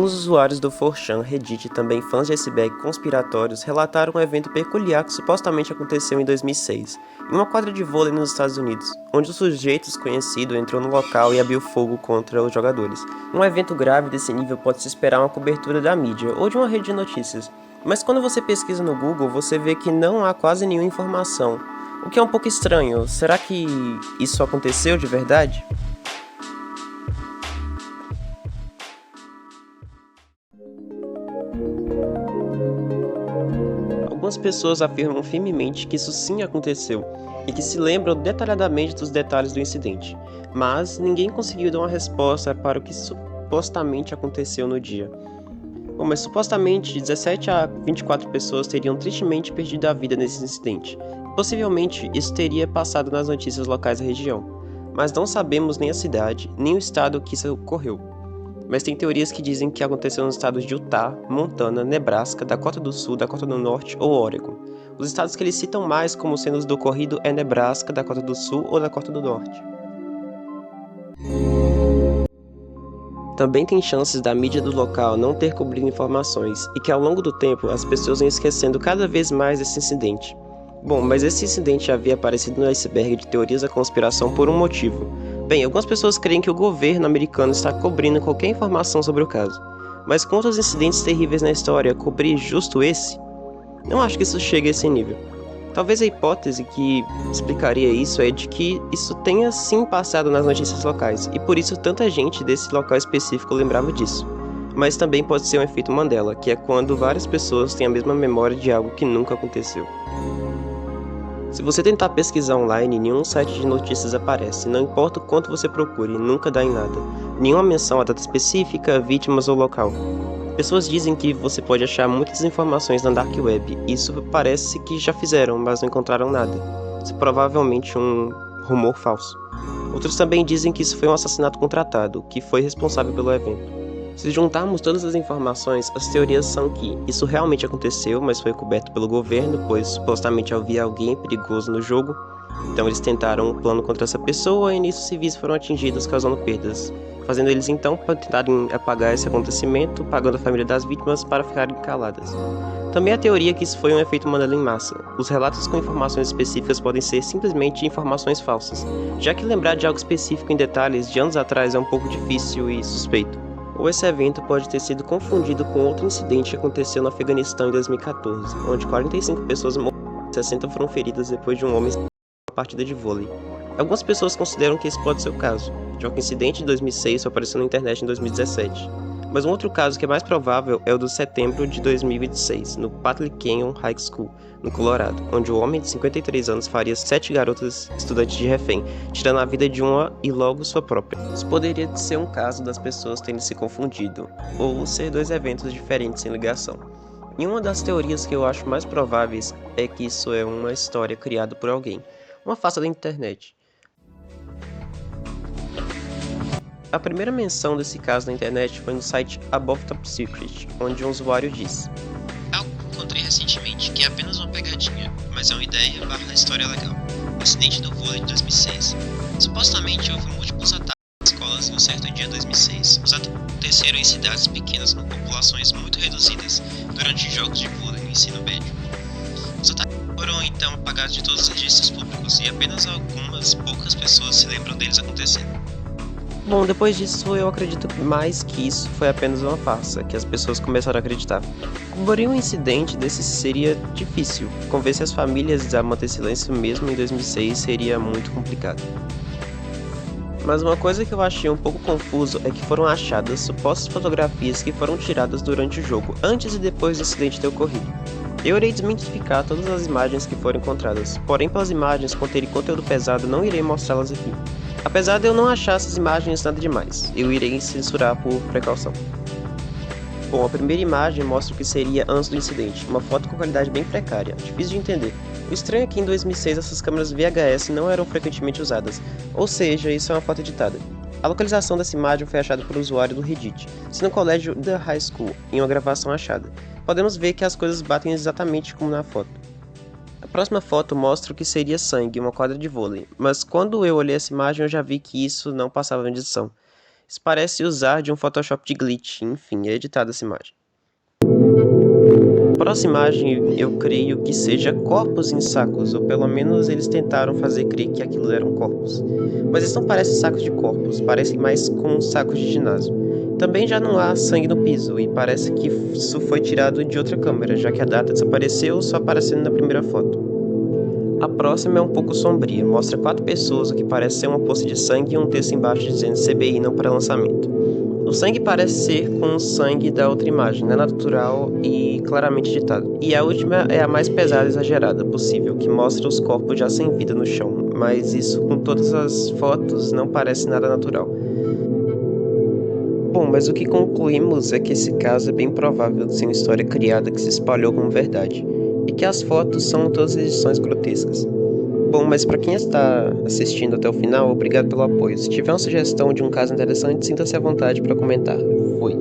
Alguns usuários do 4chan, Reddit e também fãs de iceberg conspiratórios relataram um evento peculiar que supostamente aconteceu em 2006, em uma quadra de vôlei nos Estados Unidos, onde um sujeito desconhecido entrou no local e abriu fogo contra os jogadores. Um evento grave desse nível pode-se esperar uma cobertura da mídia ou de uma rede de notícias, mas quando você pesquisa no Google, você vê que não há quase nenhuma informação, o que é um pouco estranho. Será que isso aconteceu de verdade? Algumas pessoas afirmam firmemente que isso sim aconteceu e que se lembram detalhadamente dos detalhes do incidente, mas ninguém conseguiu dar uma resposta para o que supostamente aconteceu no dia. Bom, mas supostamente 17 a 24 pessoas teriam tristemente perdido a vida nesse incidente. Possivelmente isso teria passado nas notícias locais da região, mas não sabemos nem a cidade, nem o estado que isso ocorreu. Mas tem teorias que dizem que aconteceu nos estados de Utah, Montana, Nebraska, Dakota do Sul, Dakota do Norte ou Oregon. Os estados que eles citam mais como sendo os do ocorrido é Nebraska, Dakota do Sul ou Dakota do Norte. Também tem chances da mídia do local não ter cobrido informações e que ao longo do tempo as pessoas vêm esquecendo cada vez mais desse incidente. Bom, mas esse incidente havia aparecido no iceberg de teorias da conspiração por um motivo. Bem, algumas pessoas creem que o governo americano está cobrindo qualquer informação sobre o caso. Mas com outros incidentes terríveis na história, cobrir justo esse? Não acho que isso chegue a esse nível. Talvez a hipótese que explicaria isso é de que isso tenha sim passado nas notícias locais, e por isso tanta gente desse local específico lembrava disso. Mas também pode ser um efeito Mandela, que é quando várias pessoas têm a mesma memória de algo que nunca aconteceu. Se você tentar pesquisar online, nenhum site de notícias aparece, não importa o quanto você procure, nunca dá em nada. Nenhuma menção à data específica, vítimas ou local. Pessoas dizem que você pode achar muitas informações na Dark Web, isso parece que já fizeram, mas não encontraram nada. Isso é provavelmente um rumor falso. Outros também dizem que isso foi um assassinato contratado, que foi responsável pelo evento. Se juntarmos todas as informações, as teorias são que isso realmente aconteceu, mas foi coberto pelo governo, pois supostamente havia alguém perigoso no jogo. Então eles tentaram um plano contra essa pessoa e nisso civis foram atingidos, causando perdas, fazendo eles então tentarem apagar esse acontecimento, pagando a família das vítimas para ficarem caladas. Também a teoria que isso foi um efeito Mandela em massa. Os relatos com informações específicas podem ser simplesmente informações falsas, já que lembrar de algo específico em detalhes de anos atrás é um pouco difícil e suspeito. Ou esse evento pode ter sido confundido com outro incidente que aconteceu no Afeganistão em 2014, onde 45 pessoas morreram e 60 foram feridas depois de um homem uma partida de vôlei. Algumas pessoas consideram que esse pode ser o caso, já que o incidente de 2006 só apareceu na internet em 2017. Mas um outro caso que é mais provável é o do setembro de 2026, no Patley Canyon High School, no Colorado, onde o homem de 53 anos faria 7 garotas estudantes de refém, tirando a vida de uma e logo sua própria. Isso poderia ser um caso das pessoas terem se confundido, ou ser dois eventos diferentes sem ligação. E uma das teorias que eu acho mais prováveis é que isso é uma história criada por alguém, uma farsa da internet. A primeira menção desse caso na internet foi no site Above Top Secret, onde um usuário disse: algo que encontrei recentemente, que é apenas uma pegadinha, mas é uma ideia barra história legal. O incidente do vôlei de 2006. Supostamente houve múltiplos ataques em escolas em um certo dia de 2006. Os ataques aconteceram em cidades pequenas com populações muito reduzidas durante jogos de vôlei no ensino médio. Os ataques foram então apagados de todos os registros públicos e apenas algumas poucas pessoas se lembram deles acontecendo. Bom, depois disso eu acredito mais que isso foi apenas uma farsa, que as pessoas começaram a acreditar. Cobrir um incidente desse seria difícil, convencer as famílias a manter silêncio mesmo em 2006 seria muito complicado. Mas uma coisa que eu achei um pouco confuso é que foram achadas supostas fotografias que foram tiradas durante o jogo, antes e depois do incidente ter ocorrido. Eu irei desmitificar todas as imagens que foram encontradas, porém pelas imagens conterem conteúdo pesado não irei mostrá-las aqui. Apesar de eu não achar essas imagens nada demais, eu irei censurar por precaução. Bom, a primeira imagem mostra o que seria antes do incidente, uma foto com qualidade bem precária, difícil de entender. O estranho é que em 2006 essas câmeras VHS não eram frequentemente usadas, ou seja, isso é uma foto editada. A localização dessa imagem foi achada por um usuário do Reddit, no colégio The High School, em uma gravação achada. Podemos ver que as coisas batem exatamente como na foto. A próxima foto mostra o que seria sangue, uma quadra de vôlei, mas quando eu olhei essa imagem eu já vi que isso não passava na edição. parece usar de um Photoshop de glitch, enfim, é editada essa imagem. A próxima imagem eu creio que seja corpos em sacos, ou pelo menos eles tentaram fazer crer que aquilo eram corpos. Mas eles não parecem sacos de corpos, parecem mais com sacos de ginásio. Também já não há sangue no piso, e parece que isso foi tirado de outra câmera, já que a data desapareceu só aparecendo na primeira foto. A próxima é um pouco sombria, mostra 4 pessoas, o que parece ser uma poça de sangue e um texto embaixo dizendo CBI não para lançamento. O sangue parece ser com o sangue da outra imagem, não é natural e claramente editado. E a última é a mais pesada e exagerada possível, que mostra os corpos já sem vida no chão, mas isso com todas as fotos não parece nada natural. Bom, mas o que concluímos é que esse caso é bem provável de ser uma história criada que se espalhou como verdade, e que as fotos são todas edições grotescas. Bom, mas para quem está assistindo até o final, obrigado pelo apoio. Se tiver uma sugestão de um caso interessante, sinta-se à vontade para comentar. Fui.